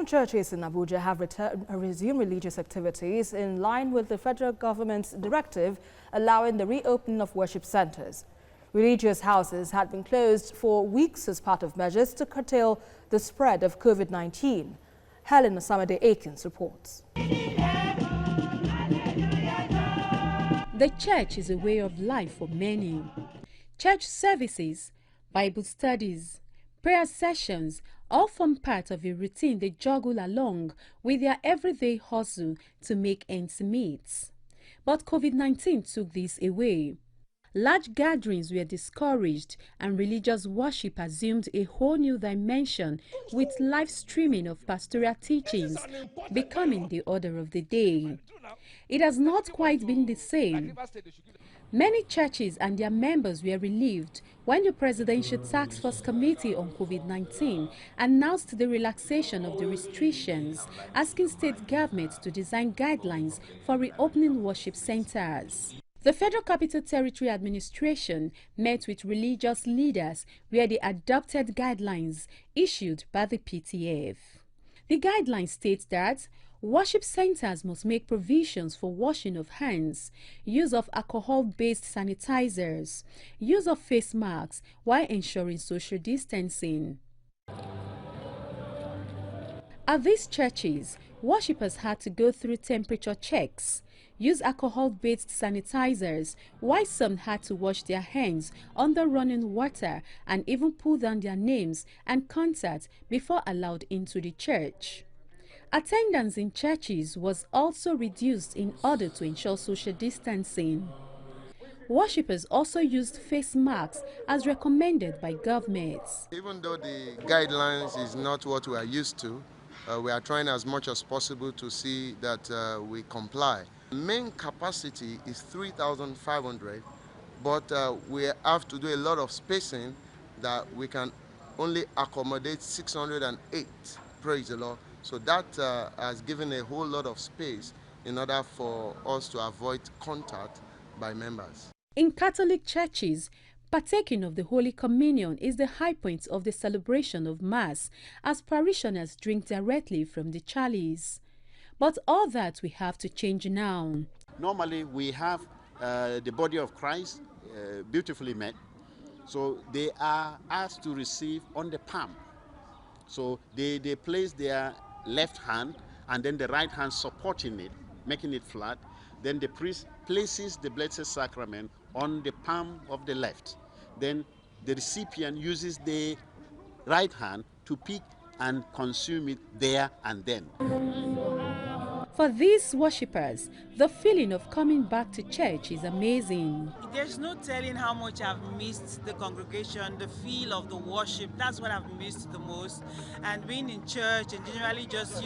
Some churches in Abuja have resumed religious activities in line with the federal government's directive allowing the reopening of worship centers. Religious houses had been closed for weeks as part of measures to curtail the spread of COVID-19. Helen Osamide-Akins reports. The church is a way of life for many. Church services, Bible studies, prayer sessions all form part of a routine they juggle along with their everyday hustle to make ends meet. But COVID-19 took this away. Large gatherings were discouraged and religious worship assumed a whole new dimension, with live streaming of pastoral teachings becoming the order of the day. It has not quite been the same. Many churches and their members were relieved when the Presidential Task Force Committee on COVID-19 announced the relaxation of the restrictions, asking state governments to design guidelines for reopening worship centers. The Federal Capital Territory Administration met with religious leaders where they adopted guidelines issued by the PTF. The guidelines state that worship centers must make provisions for washing of hands, use of alcohol-based sanitizers, use of face masks while ensuring social distancing. At these churches, worshippers had to go through temperature checks, use alcohol-based sanitizers, while some had to wash their hands under running water and even pull down their names and contact before allowed into the church. Attendance in churches was also reduced in order to ensure social distancing. Worshippers also used face masks as recommended by governments. Even though the guidelines is not what we are used to, we are trying as much as possible to see that we comply. Main capacity is 3,500, but we have to do a lot of spacing that we can only accommodate 608. Praise the Lord. So that has given a whole lot of space in order for us to avoid contact by members. In Catholic churches, partaking of the Holy Communion is the high point of the celebration of Mass, as parishioners drink directly from the chalice. But all that we have to change now. Normally we have the body of Christ beautifully made, so they are asked to receive on the palm. So they place their left hand and then the right hand supporting it, making it flat. Then the priest places the Blessed Sacrament on the palm of the left. Then the recipient uses the right hand to pick and consume it there and then. For these worshippers, the feeling of coming back to church is amazing. There's no telling how much I've missed the congregation, the feel of the worship. That's what I've missed the most. And being in church and generally just,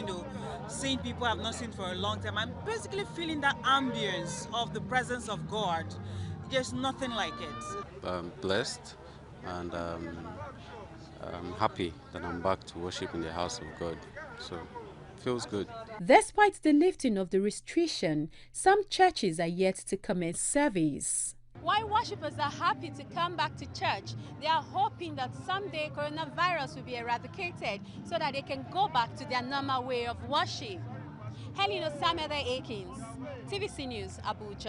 seeing people I've not seen for a long time, I'm basically feeling that ambience of the presence of God. There's nothing like it. I'm blessed and I'm happy that I'm back to worship in the house of God. So feels good. Despite the lifting of the restriction, some churches are yet to commence service. While worshippers are happy to come back to church, they are hoping that someday coronavirus will be eradicated so that they can go back to their normal way of worship. Helen Osamide-Akins, TVC News, Abuja.